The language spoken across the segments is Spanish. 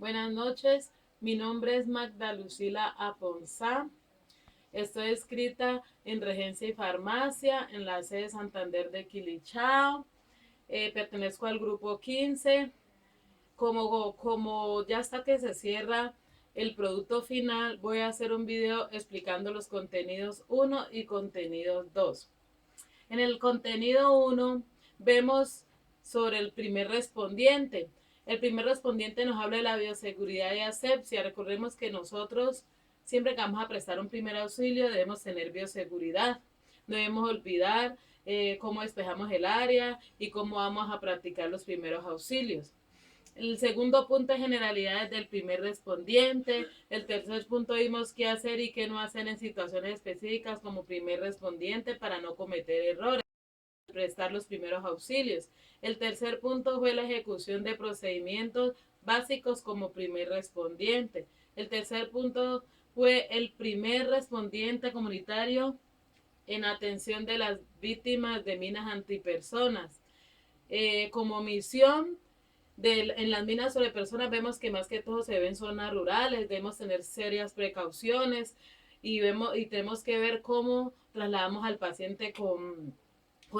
Buenas noches, mi nombre es Magda Lucila Aponzá. Estoy escrita en Regencia y Farmacia en la sede de Santander de Quilichao. Pertenezco al grupo 15. Como ya está que se cierra el producto final, voy a hacer un video explicando los contenidos 1 y contenidos 2. En el contenido 1 vemos sobre el primer respondiente. El primer respondiente nos habla de la bioseguridad y asepsia. Recordemos que nosotros, siempre que vamos a prestar un primer auxilio, debemos tener bioseguridad. No debemos olvidar cómo despejamos el área y cómo vamos a practicar los primeros auxilios. El segundo punto es generalidades del primer respondiente. El tercer punto vimos qué hacer y qué no hacer en situaciones específicas como primer respondiente para no cometer errores, prestar los primeros auxilios. El tercer punto fue la ejecución de procedimientos básicos como primer respondiente. El tercer punto fue el primer respondiente comunitario en atención de las víctimas de minas antipersonas. Como misión en las minas sobre personas vemos que más que todo se ven zonas rurales, debemos tener serias precauciones y tenemos que ver cómo trasladamos al paciente con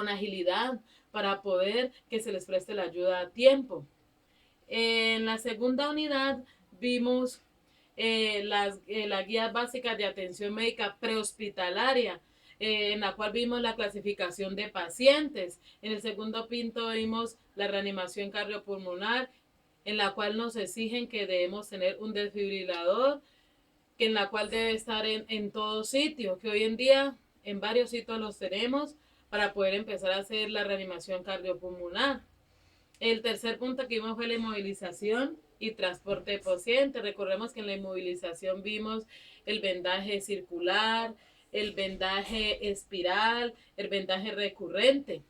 agilidad para poder que se les preste la ayuda a tiempo. En la segunda unidad vimos las guías básicas de atención médica prehospitalaria, en la cual vimos la clasificación de pacientes. En el segundo punto vimos la reanimación cardiopulmonar, en la cual nos exigen que debemos tener un desfibrilador, que en la cual debe estar en todo sitio, que hoy en día en varios sitios los tenemos para poder empezar a hacer la reanimación cardiopulmonar. El tercer punto que vimos fue la inmovilización y transporte de pacientes. Recordemos que en la inmovilización vimos el vendaje circular, el vendaje espiral, el vendaje recurrente.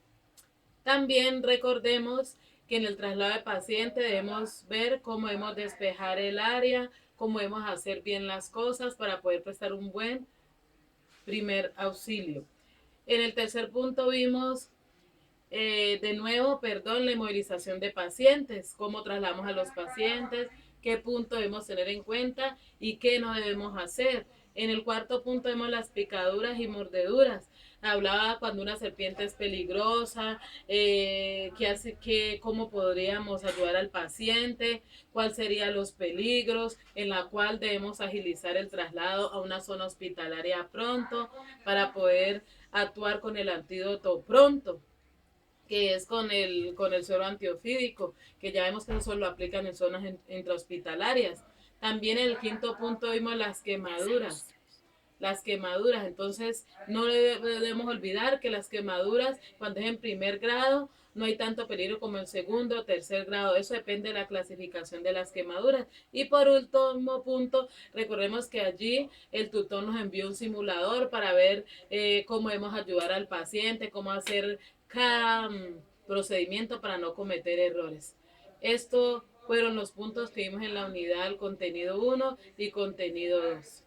También recordemos que en el traslado de paciente debemos ver cómo debemos despejar el área, cómo debemos hacer bien las cosas para poder prestar un buen primer auxilio. En el tercer punto vimos la inmovilización de pacientes, cómo trasladamos a los pacientes, qué punto debemos tener en cuenta y qué no debemos hacer. En el cuarto punto vemos las picaduras y mordeduras. Hablaba cuando una serpiente es peligrosa, cómo podríamos ayudar al paciente, cuáles serían los peligros, en la cual debemos agilizar el traslado a una zona hospitalaria pronto para poder actuar con el antídoto pronto, que es con el suero antiofídico, que ya vemos que eso solo lo aplican en zonas intrahospitalarias. También en el quinto punto vimos las quemaduras. Entonces, no debemos olvidar que las quemaduras, cuando es en primer grado, no hay tanto peligro como en segundo o tercer grado. Eso depende de la clasificación de las quemaduras. Y por último punto, recordemos que allí el tutor nos envió un simulador para ver cómo debemos ayudar al paciente, cómo hacer cada procedimiento para no cometer errores. Estos fueron los puntos que vimos en la unidad, el contenido 1 y contenido 2.